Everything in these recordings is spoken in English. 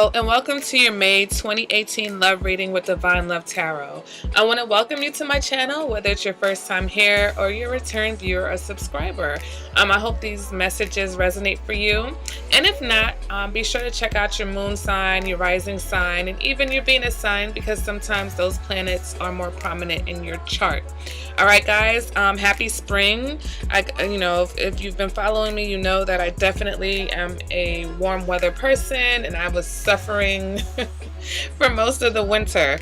Hello and welcome to your May 2018 Love Reading with Divine Love Tarot. I want to welcome you to my channel, whether it's your first time here or you're a return viewer or subscriber. I hope these messages resonate for you. And if not, be sure to check out your moon sign, your rising sign, and even your Venus sign, because sometimes those planets are more prominent in your chart. All right, guys, happy spring. If you've been following me, you know that I definitely am a warm weather person, and I was suffering for most of the winter.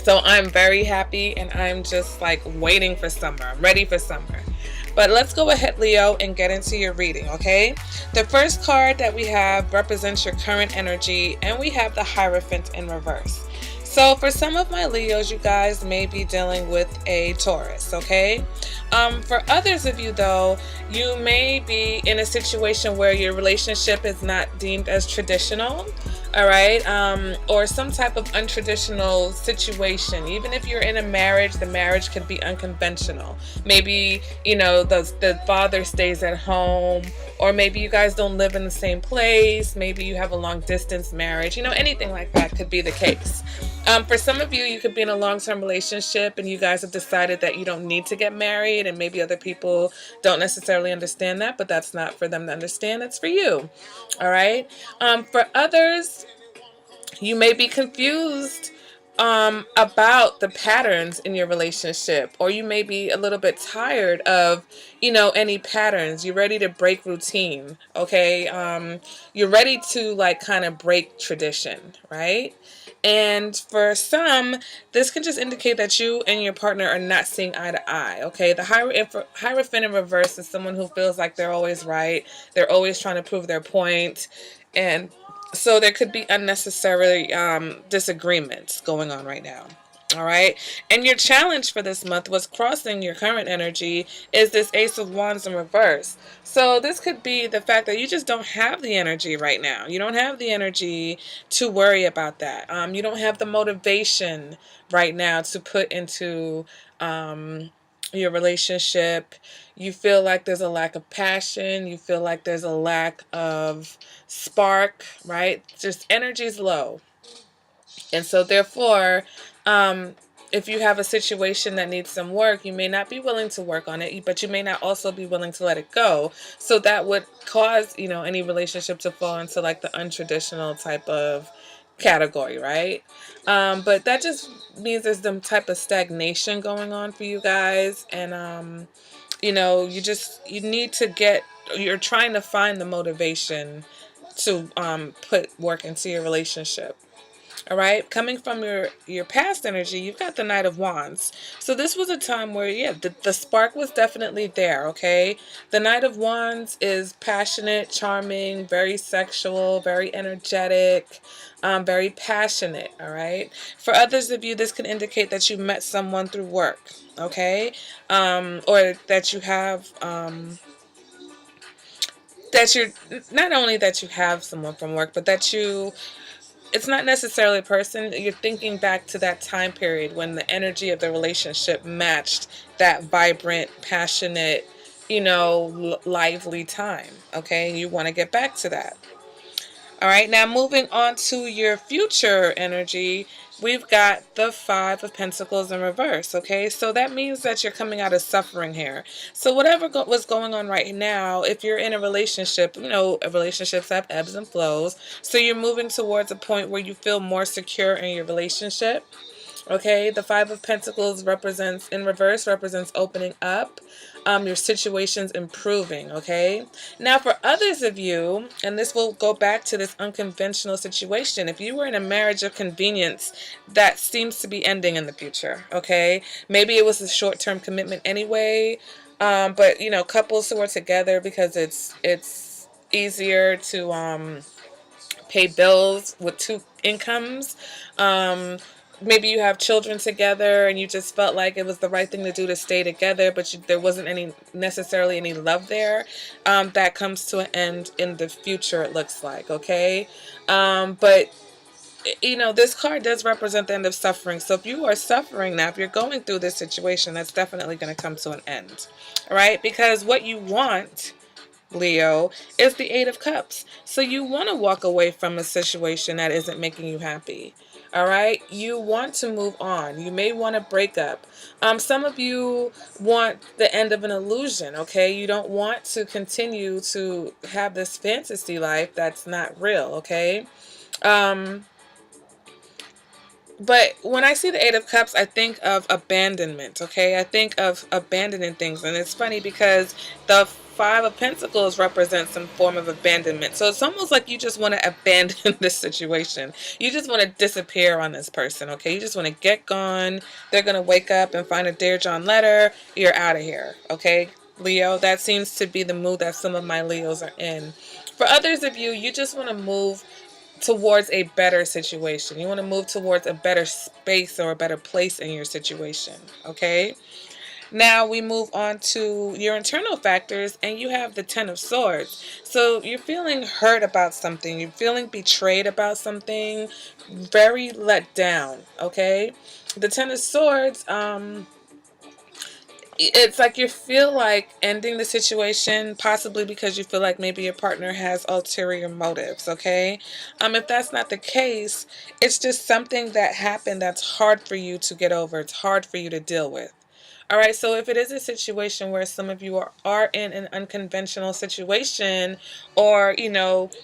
So I'm very happy, and I'm just like waiting for summer. I'm ready for summer. But let's go ahead, Leo, and get into your reading, okay? The first card that we have represents your current energy, and we have the Hierophant in reverse. So for some of my Leos, you guys may be dealing with a Taurus, okay? For others of you, though, you may be in a situation where your relationship is not deemed as traditional, all right? Or some type of untraditional situation. Even if you're in a marriage, the marriage could be unconventional. Maybe, the father stays at home, or maybe you guys don't live in the same place. Maybe you have a long distance marriage. Anything like that could be the case. For some of you, you could be in a long-term relationship and you guys have decided that you don't need to get married, and maybe other people don't necessarily understand that, but that's not for them to understand. It's for you. All right. For others, you may be confused about the patterns in your relationship, or you may be a little bit tired of, any patterns. You're ready to break routine. Okay. You're ready to kind of break tradition, right? And for some, this can just indicate that you and your partner are not seeing eye to eye, okay? The Hierophant in reverse is someone who feels like they're always right. They're always trying to prove their point. And so there could be unnecessary disagreements going on right now. All right. And your challenge for this month was crossing your current energy is this Ace of Wands in reverse. So this could be the fact that you just don't have the energy right now. You don't have the energy to worry about that. You don't have the motivation right now to put into your relationship. You feel like there's a lack of passion. You feel like there's a lack of spark, right? Just energy's low. And so therefore, if you have a situation that needs some work, you may not be willing to work on it, but you may not also be willing to let it go. So that would cause, any relationship to fall into like the untraditional type of category, right? But that just means there's some type of stagnation going on for you guys. And, you're trying to find the motivation to put work into your relationship. All right, coming from your past energy, you've got the Knight of Wands. So this was a time where, the spark was definitely there, okay? The Knight of Wands is passionate, charming, very sexual, very energetic, very passionate, all right? For others of you, this can indicate that you met someone through work, okay? Or that you have... that you're not only that you have someone from work, but that it's not necessarily a person. You're thinking back to that time period when the energy of the relationship matched that vibrant, passionate, lively time. Okay, you want to get back to that. All right, now moving on to your future energy, we've got the Five of Pentacles in reverse, okay? So that means that you're coming out of suffering here. So whatever was going on right now, if you're in a relationship, relationships have ebbs and flows. So you're moving towards a point where you feel more secure in your relationship. Okay, the Five of Pentacles in reverse represents opening up, your situation's improving, okay? Now for others of you, and this will go back to this unconventional situation, if you were in a marriage of convenience, that seems to be ending in the future, okay? Maybe it was a short-term commitment anyway, but couples who are together because it's easier to pay bills with two incomes. Maybe you have children together and you just felt like it was the right thing to do to stay together, but there wasn't necessarily any love there. That comes to an end in the future, it looks like, okay? But this card does represent the end of suffering. So if you are suffering now, if you're going through this situation, that's definitely going to come to an end, all right? Because what you want Leo, is the Eight of Cups. So you want to walk away from a situation that isn't making you happy. All right, you want to move on. You may want to break up. Some of you want the end of an illusion. Okay, you don't want to continue to have this fantasy life that's not real. Okay, um, but when I see the Eight of Cups, I think of abandonment, okay? I think of abandoning things. And it's funny because the Five of Pentacles represents some form of abandonment. So it's almost like you just want to abandon this situation. You just want to disappear on this person, okay? You just want to get gone. They're going to wake up and find a Dear John letter. You're out of here, okay? Leo, that seems to be the mood that some of my Leos are in. For others of you, you just want to move towards a better situation. You want to move towards a better space or a better place in your situation. Okay. Now we move on to your internal factors, and you have the Ten of Swords. So you're feeling hurt about something. You're feeling betrayed about something. Very let down. Okay. The Ten of Swords, it's like you feel like ending the situation, possibly because you feel like maybe your partner has ulterior motives. Okay, if that's not the case, it's just something that happened that's hard for you to get over. It's hard for you to deal with. All right, so if it is a situation where some of you are in an unconventional situation, or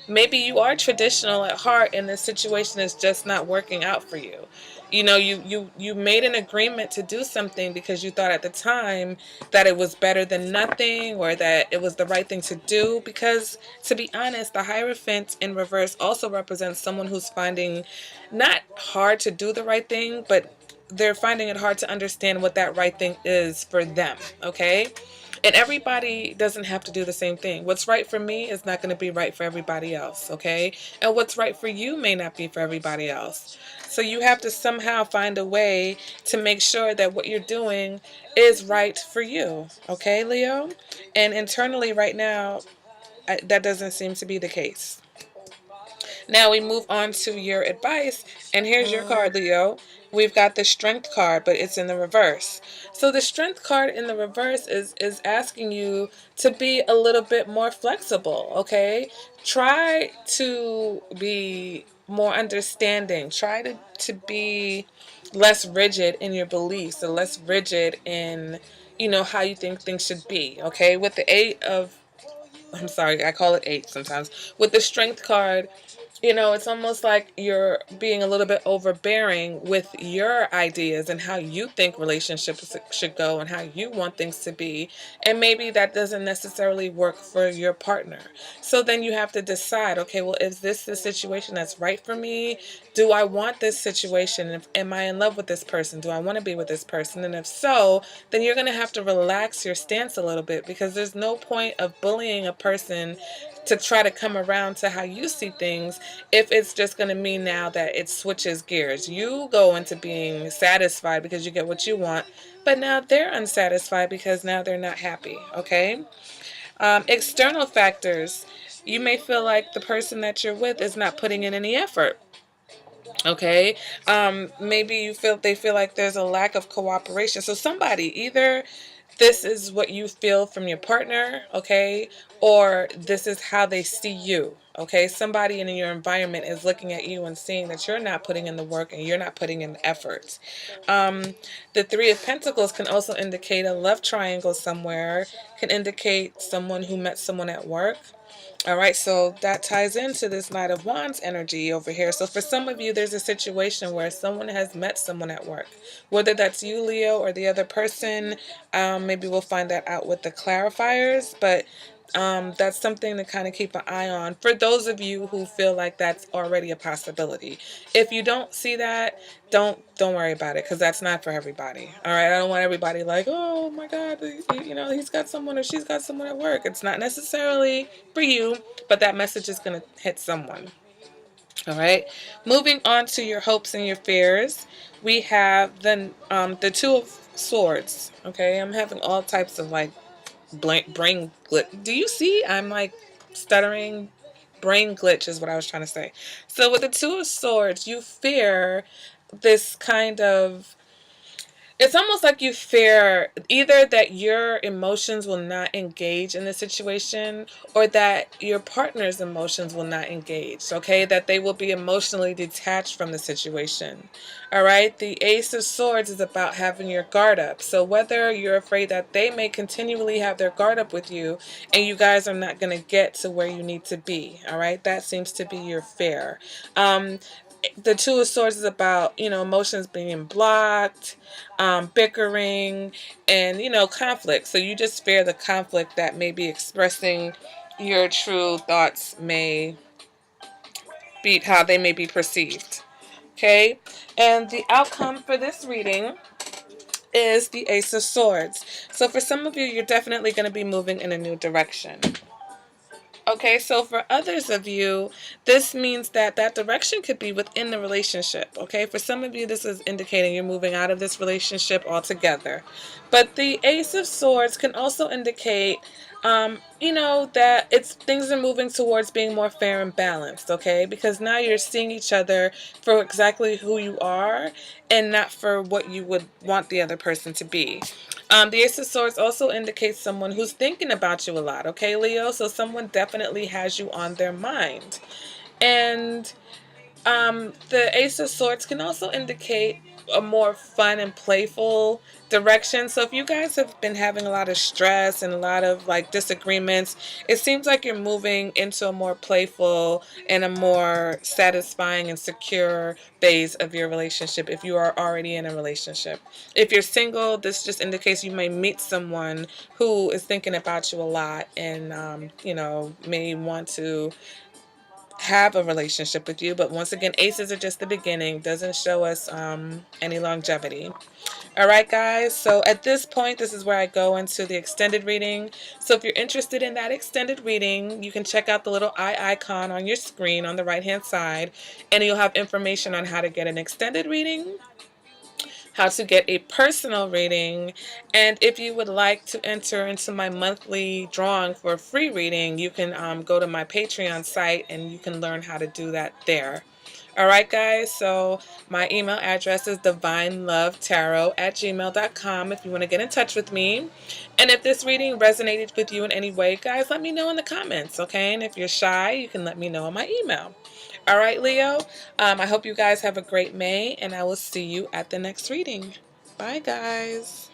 maybe you are traditional at heart and the situation is just not working out for you. You made an agreement to do something because you thought at the time that it was better than nothing, or that it was the right thing to do. Because, to be honest, the Hierophant in reverse also represents someone who's finding not hard to do the right thing, but they're finding it hard to understand what that right thing is for them. Okay, and everybody doesn't have to do the same thing. What's right for me is not going to be right for everybody else. Okay, and what's right for you may not be for everybody else. So you have to somehow find a way to make sure that what you're doing is right for you. Okay, Leo? And internally right now, that doesn't seem to be the case. Now we move on to your advice, and here's your card, Leo. We've got the Strength card, but it's in the reverse. So the Strength card in the reverse is asking you to be a little bit more flexible, okay? Try to be more understanding. Try to be less rigid in your beliefs, or less rigid in, how you think things should be, okay? With the I'm sorry, I call it eight sometimes. With the Strength card, it's almost like you're being a little bit overbearing with your ideas and how you think relationships should go and how you want things to be. And maybe that doesn't necessarily work for your partner. So then you have to decide, okay, well, is this the situation that's right for me? Do I want this situation? Am I in love with this person? Do I want to be with this person? And if so, then you're going to have to relax your stance a little bit, because there's no point of bullying a person to try to come around to how you see things if it's just going to mean now that it switches gears. You go into being satisfied because you get what you want, but now they're unsatisfied because now they're not happy. Okay. External factors. You may feel like the person that you're with is not putting in any effort. Okay. Maybe they feel like there's a lack of cooperation. So somebody, either this is what you feel from your partner, okay, or this is how they see you. Okay, somebody in your environment is looking at you and seeing that you're not putting in the work and you're not putting in the efforts. The Three of Pentacles can also indicate a love triangle somewhere, can indicate someone who met someone at work. All right, so that ties into this Knight of Wands energy over here. So for some of you, there's a situation where someone has met someone at work. Whether that's you, Leo, or the other person, maybe we'll find that out with the clarifiers. But that's something to kind of keep an eye on for those of you who feel like that's already a possibility. If you don't see that, don't worry about it, because that's not for everybody. All right, I don't want everybody like, oh my God, he's got someone or she's got someone at work. It's not necessarily for you, but that message is going to hit someone. All right, moving on to your hopes and your fears, we have the Two of Swords. Okay, I'm having all types of like brain glitch. Do you see? I'm like stuttering. Brain glitch is what I was trying to say. So with the Two of Swords, you fear this kind of it's almost like you fear either that your emotions will not engage in the situation, or that your partner's emotions will not engage, okay? That they will be emotionally detached from the situation. All right? The Ace of Swords is about having your guard up. So whether you're afraid that they may continually have their guard up with you and you guys are not going to get to where you need to be, all right? That seems to be your fear. Um, the Two of Swords is about, emotions being blocked, bickering, and, conflict. So you just fear the conflict that maybe expressing your true thoughts may be, how they may be perceived. Okay? And the outcome for this reading is the Ace of Swords. So for some of you, you're definitely going to be moving in a new direction. Okay, so for others of you, this means that that direction could be within the relationship. Okay, for some of you, this is indicating you're moving out of this relationship altogether. But the Ace of Swords can also indicate, that it's things are moving towards being more fair and balanced. Okay, because now you're seeing each other for exactly who you are and not for what you would want the other person to be. The Ace of Swords also indicates someone who's thinking about you a lot, okay, Leo? So someone definitely has you on their mind. And the Ace of Swords can also indicate a more fun and playful direction. So if you guys have been having a lot of stress and a lot of like disagreements, it seems like you're moving into a more playful and a more satisfying and secure phase of your relationship if you are already in a relationship. If you're single, this just indicates you may meet someone who is thinking about you a lot and, may want to have a relationship with you. But once again, aces are just the beginning, doesn't show us any longevity. All right, guys, so at this point, this is where I go into the extended reading. So if you're interested in that extended reading, you can check out the little eye icon on your screen on the right hand side, and you'll have information on how to get an extended reading, how to get a personal reading, and if you would like to enter into my monthly drawing for a free reading, you can go to my Patreon site and you can learn how to do that there. All right, guys, so my email address is divinelovetarot@gmail.com if you want to get in touch with me. And if this reading resonated with you in any way, guys, let me know in the comments, okay? And if you're shy, you can let me know in my email. All right, Leo, I hope you guys have a great May, and I will see you at the next reading. Bye, guys.